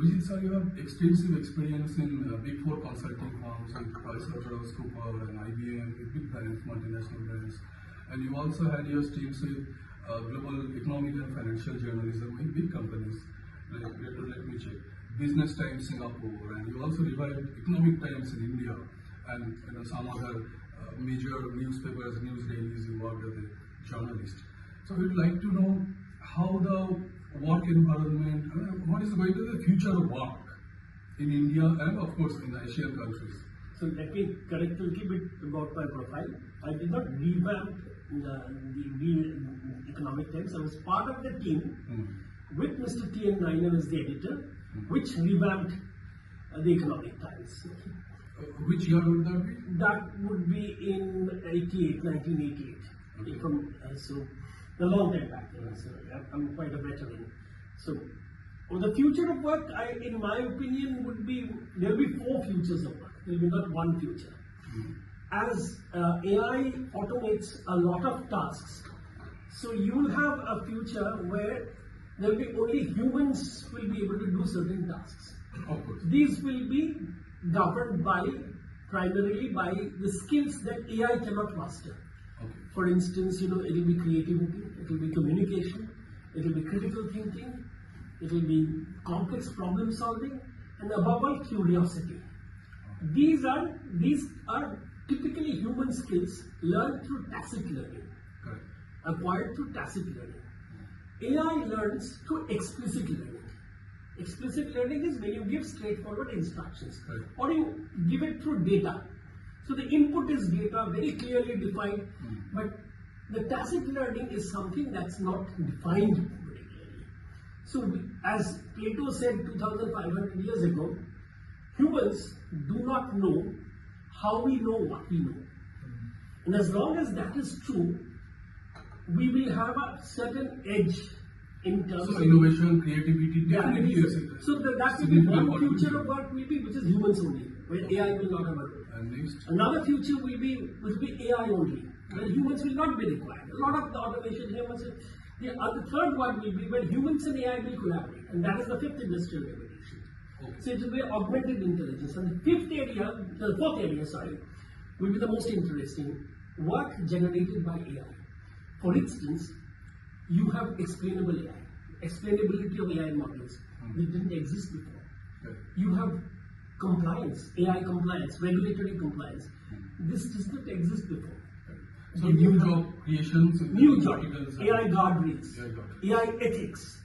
Vijit sir, you have extensive experience in Big Four consulting firms like PricewaterhouseCoopers and IBM, with big brands, multinational brands. And you also had your stints with global economic and financial journalism in big companies. Let me check. Business Times Singapore, and you also revived Economic Times in India, and some other major newspapers, news dailies. You worked as a journalist. So we'd like to know how the work environment, what is going to be the future of work in India and of course in the Asian countries. So let me correct a little bit about my profile. I did not revamp the Economic Times. I was part of the team with Mr. T.N. Naina as the editor, which revamped the Economic Times. Which year would that be? That would be in 1988. Okay. So a long time back. So I'm quite a veteran. So the future of work, in my opinion, would be, there will be 4 futures of work. There will be not one future. As AI automates a lot of tasks, so you will have a future where there will be only humans will be able to do certain tasks. Of course. These will be governed primarily by the skills that AI cannot master. Okay. For instance, it will be creativity, it will be communication, it will be critical thinking, it will be complex problem solving, and above all, curiosity. These are typically human skills learned through tacit learning, acquired through tacit learning. AI learns through explicit learning. Explicit learning is when you give straightforward instructions, or you give it through data. So the input is data, very clearly defined, but the tacit learning is something that's not defined very clearly. So as Plato said 2,500 years ago, humans do not know how we know what we know. And as long as that is true, we will have a certain edge in terms of innovation, creativity, definitely. So that will be one future of work will be, which is humans only, where AI will not have a role. And next, another future will be AI only, where humans will not be required. A lot of the automation humans. The third one will be where humans and AI will collaborate, and that is the 5th industrial revolution. Okay. So it will be augmented intelligence. And the fourth area, will be the most interesting, work generated by AI. For instance, you have explainable AI, explainability of AI models that didn't exist before. You have compliance, AI compliance, regulatory compliance. This does not exist before. So new job creations, new job, AI guardrails, AI ethics.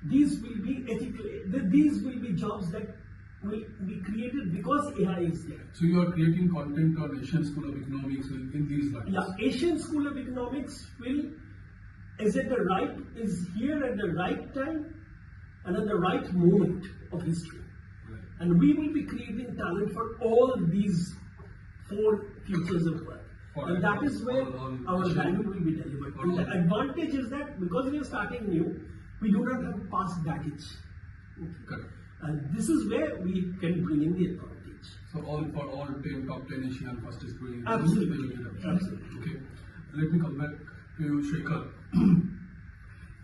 These will be ethical. These will be jobs that will be created because AI is there. So you are creating content on Asian School of Economics in these lines. Yeah, Asian School of Economics is here at the right time and at the right moment of history. Right. And we will be creating talent for all these 4 futures of work. And that is where our value will be delivered. And the advantage is that because we are starting new, we do not have past baggage. Okay. And this is where we can bring in the advantage. So for all top 10 Asian fastest growing. Absolutely. Okay. Let me come back to you, Shekhar.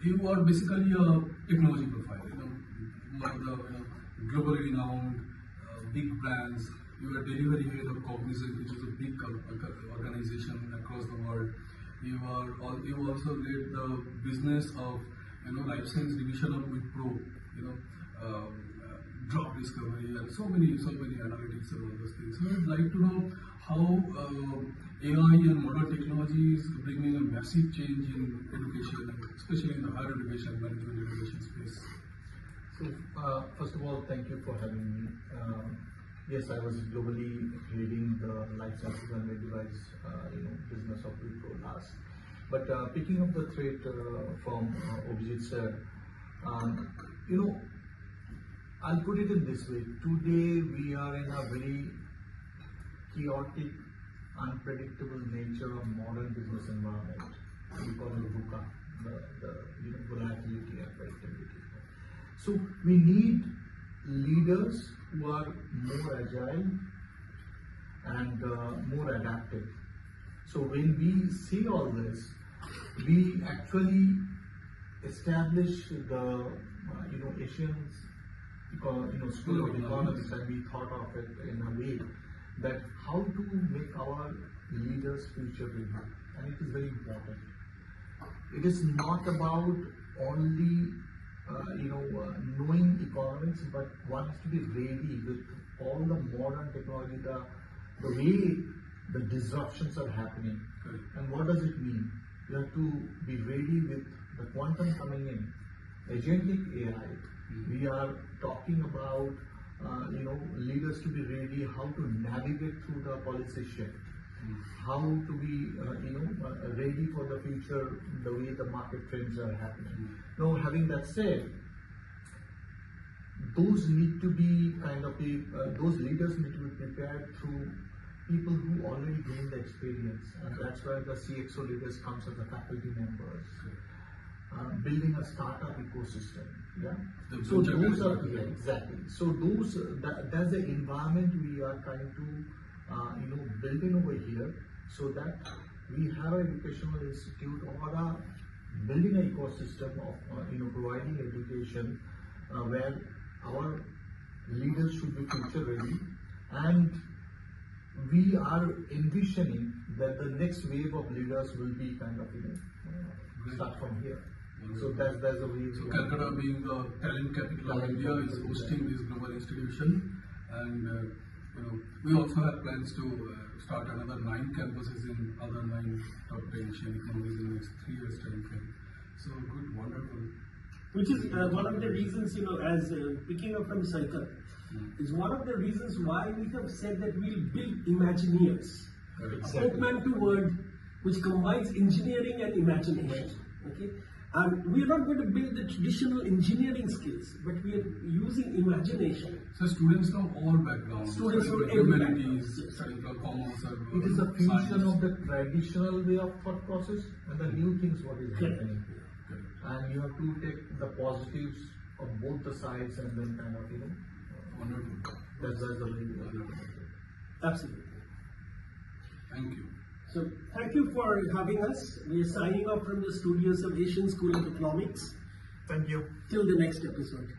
You are basically a technology profile. One of the globally renowned big brands. You are delivery head of Cognizant, which is a big organization across the world. You also led the business of life science division of Wipro. Drug discovery and so many analytics and all those things. So I'd like to know how AI and modern technology is bringing a massive change in education, especially in the higher education, management education space. So first of all, thank you for having me. Yes, I was globally leading the life sciences and med device business of Wipro last. But picking up the thread from Abhijit sir, I'll put it in this way. Today we are in a very chaotic, unpredictable nature of modern business environment. We call it VUCA, the volatility and predictability. So we need leaders who are more agile and more adaptive. So when we see all this, we actually establish the Asians School of Economics, and we thought of it in a way that how to make our leaders future ready, and it is very important. It is not about only knowing economics, but one has to be ready with all the modern technology, the way the disruptions are happening. Correct. And what does it mean? You have to be ready with the quantum coming in, agentic AI. We are talking about leaders to be ready how to navigate through the policy shift, how to be ready for the future, the way the market trends are happening. Now, having that said, those need to be those leaders need to be prepared through people who already gained the experience, and that's where the CXO leaders comes as the faculty members. Building a startup ecosystem. Yeah. So those are exactly. So those that's the environment we are trying to build in over here, so that we have an educational institute or building an ecosystem of providing education where our leaders should be future ready, and we are envisioning that the next wave of leaders will be start from here. So that's the way. So Calcutta, being the talent capital of India, is hosting this global institution, and we also have plans to start another 9 campuses in other 9 top 10 Asian economies in the next 3 years time frame. So good, wonderful. Which is one of the reasons, as picking up from cycle, is one of the reasons why we have said that we'll build Imagineers. Exactly. A portmanteau word which combines engineering and imagination. Okay. And we are not going to build the traditional engineering skills, but we are using imagination. So students from all backgrounds, Students from every humanities, background. studying from commerce, or It is a fusion science. of the traditional way of thought process and the new things what is Correct. happening. Correct. And you have to take the positives of both the sides and then Wonderful. that's the way we are Wonderful. looking at it. Absolutely. Thank you. So thank you for having us. We are signing off from the studios of Asian School of Economics. Thank you. Till the next episode.